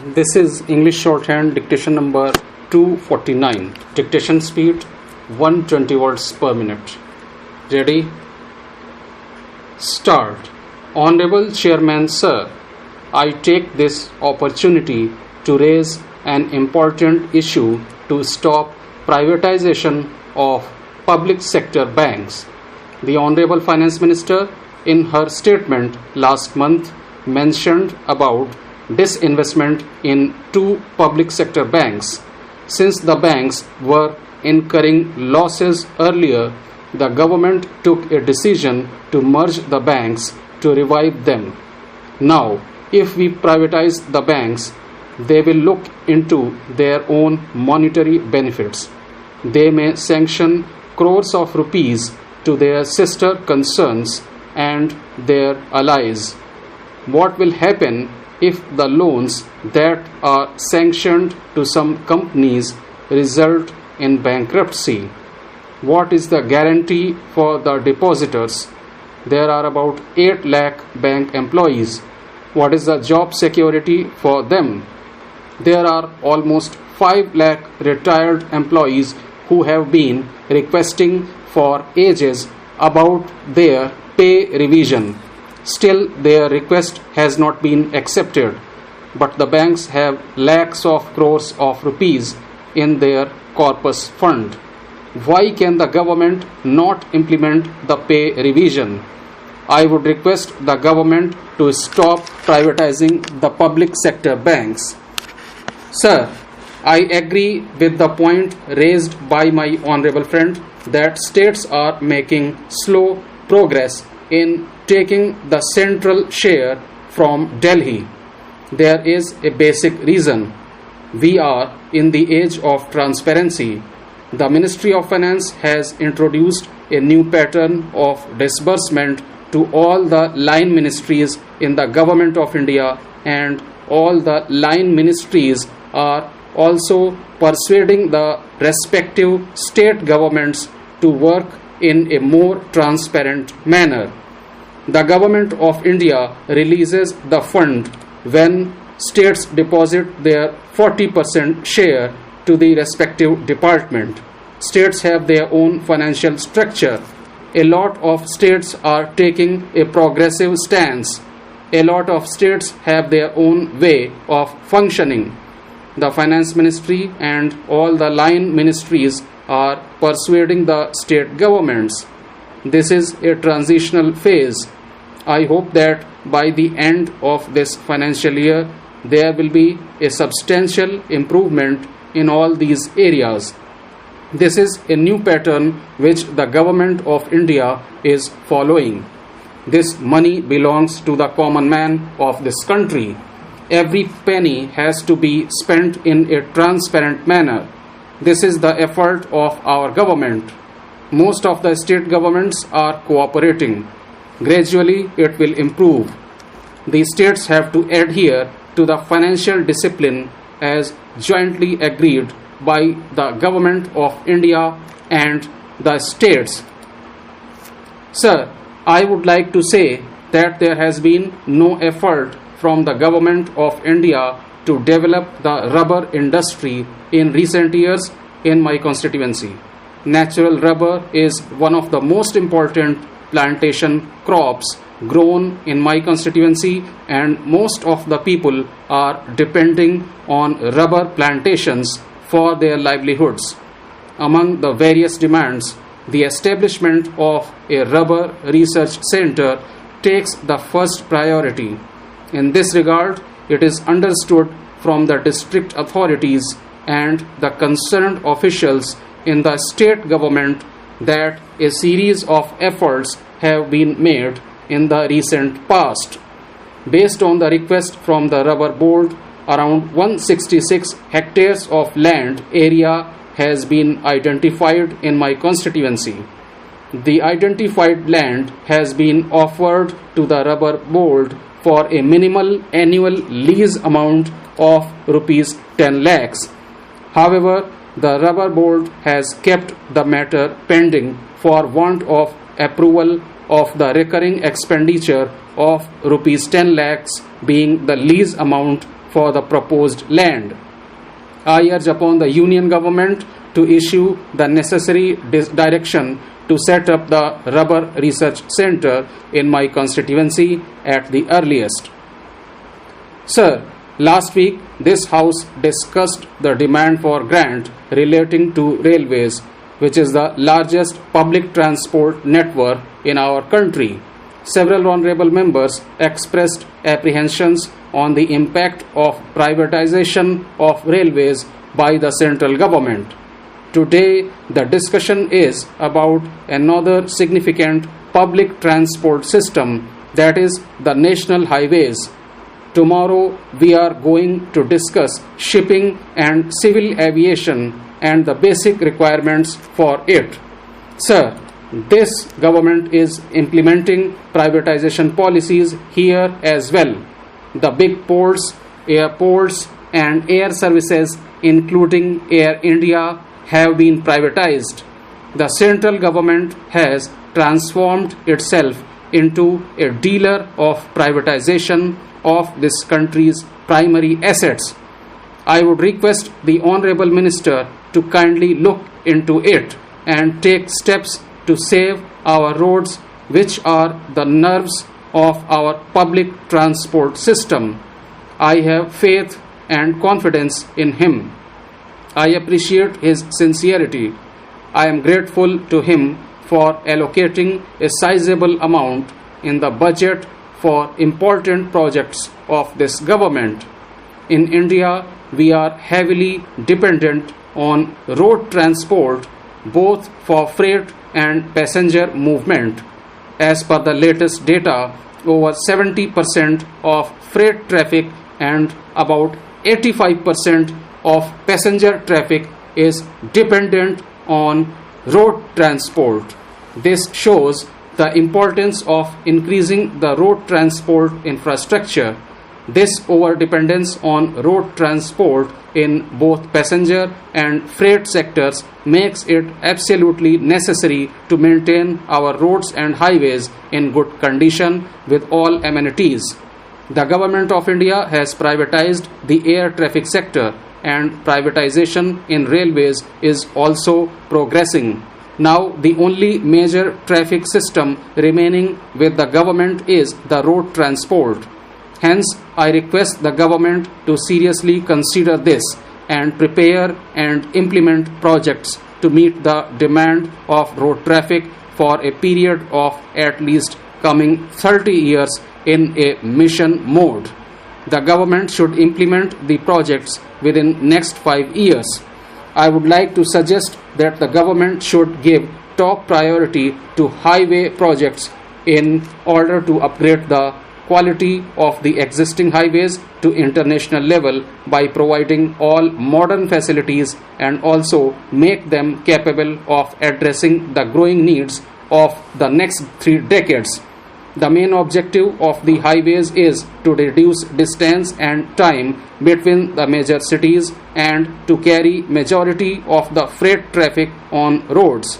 This is English shorthand dictation number 249. Dictation speed 120 words per minute. Ready? Start. Honorable Chairman Sir, I take this opportunity to raise an important issue to stop privatization of public sector banks. The Honorable Finance Minister, in her statement last month, mentioned about disinvestment in two public sector banks. Since the banks were incurring losses earlier, the government took a decision to merge the banks to revive them. Now, if we privatize the banks, they will look into their own monetary benefits. They may sanction crores of rupees to their sister concerns and their allies. What will happen if the loans that are sanctioned to some companies result in bankruptcy? What is the guarantee for the depositors? There are about 8 lakh bank employees. What is the job security for them? There are almost 5 lakh retired employees who have been requesting for ages about their pay revision. Still, their request has not been accepted, but the banks have lakhs of crores of rupees in their corpus fund. Why can the government not implement the pay revision? I would request the government to stop privatizing the public sector banks. Sir, I agree with the point raised by my honorable friend that states are making slow progress in taking the central share from Delhi. There is a basic reason. We are in the age of transparency. The Ministry of Finance has introduced a new pattern of disbursement to all the line ministries in the Government of India, and all the line ministries are also persuading the respective state governments to work in a more transparent manner. The Government of India releases the fund when states deposit their 40% share to the respective department. States have their own financial structure. A lot of states are taking a progressive stance. A lot of states have their own way of functioning. The Finance Ministry and all the line ministries are persuading the state governments. This is a transitional phase. I hope that by the end of this financial year, there will be a substantial improvement in all these areas. This is a new pattern which the Government of India is following. This money belongs to the common man of this country. Every penny has to be spent in a transparent manner. This is the effort of our government. Most of the state governments are cooperating. Gradually, it will improve. The states have to adhere to the financial discipline as jointly agreed by the Government of India and the states. Sir, I would like to say that there has been no effort from the Government of India to develop the rubber industry in recent years in my constituency. Natural rubber is one of the most important plantation crops grown in my constituency, and most of the people are depending on rubber plantations for their livelihoods. Among the various demands, the establishment of a rubber research center takes the first priority. In this regard, it is understood from the district authorities and the concerned officials in the state government that a series of efforts have been made in the recent past. Based on the request from the Rubber Board, around 166 hectares of land area has been identified in my constituency. The identified land has been offered to the Rubber Board for a minimal annual lease amount of rupees 10 lakhs. However, the Rubber Board has kept the matter pending for want of approval of the recurring expenditure of rupees 10 lakhs being the lease amount for the proposed land. I urge upon the Union Government to issue the necessary direction to set up the Rubber Research Center in my constituency at the earliest. Sir, last week this House discussed the demand for grant relating to railways, which is the largest public transport network in our country. Several honorable members expressed apprehensions on the impact of privatization of railways by the central government. Today, the discussion is about another significant public transport system, that is the national highways. Tomorrow, we are going to discuss shipping and civil aviation and the basic requirements for it. Sir, this government is implementing privatization policies here as well. The big ports, airports, and air services, including Air India, have been privatized. The central government has transformed itself into a dealer of privatization of this country's primary assets. I would request the Honorable Minister to kindly look into it and take steps to save our roads, which are the nerves of our public transport system. I have faith and confidence in him. I appreciate his sincerity. I am grateful to him for allocating a sizable amount in the budget for important projects of this government. In India, we are heavily dependent on road transport both for freight and passenger movement. As per the latest data, over 70% of freight traffic and about 85% of passenger traffic is dependent on road transport. This shows the importance of increasing the road transport infrastructure. This overdependence on road transport in both passenger and freight sectors makes it absolutely necessary to maintain our roads and highways in good condition with all amenities. The Government of India has privatized the air traffic sector, and privatization in railways is also progressing. Now, the only major traffic system remaining with the government is the road transport. Hence, I request the government to seriously consider this and prepare and implement projects to meet the demand of road traffic for a period of at least coming 30 years in a mission mode. The government should implement the projects within next 5 years. I would like to suggest that the government should give top priority to highway projects in order to upgrade the quality of the existing highways to international level by providing all modern facilities and also make them capable of addressing the growing needs of the next 3 decades. The main objective of the highways is to reduce distance and time between the major cities and to carry majority of the freight traffic on roads.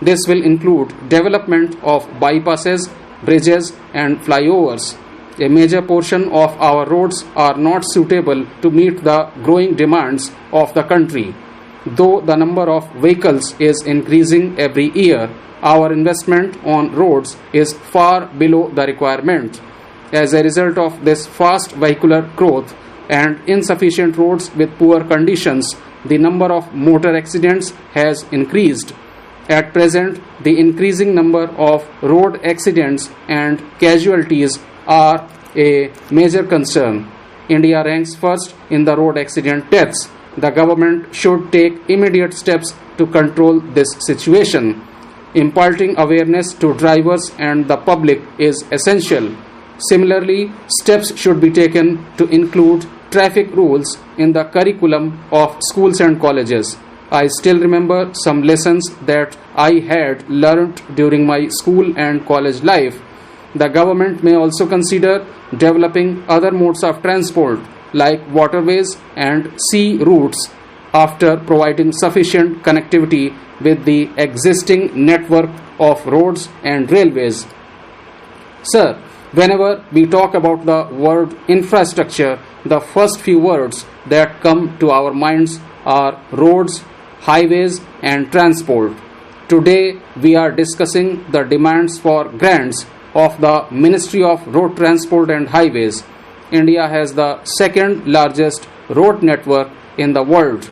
This will include development of bypasses, bridges and flyovers. A major portion of our roads are not suitable to meet the growing demands of the country. Though the number of vehicles is increasing every year, our investment on roads is far below the requirement. As a result of this fast vehicular growth and insufficient roads with poor conditions, the number of motor accidents has increased. At present, the increasing number of road accidents and casualties are a major concern. India ranks first in the road accident deaths. The government should take immediate steps to control this situation. Imparting awareness to drivers and the public is essential. Similarly, steps should be taken to include traffic rules in the curriculum of schools and colleges. I still remember some lessons that I had learnt during my school and college life. The government may also consider developing other modes of transport like waterways and sea routes after providing sufficient connectivity with the existing network of roads and railways. Sir, whenever we talk about the word infrastructure, the first few words that come to our minds are roads, highways, and transport. Today, we are discussing the demands for grants of the Ministry of Road Transport and Highways. India has the second largest road network in the world.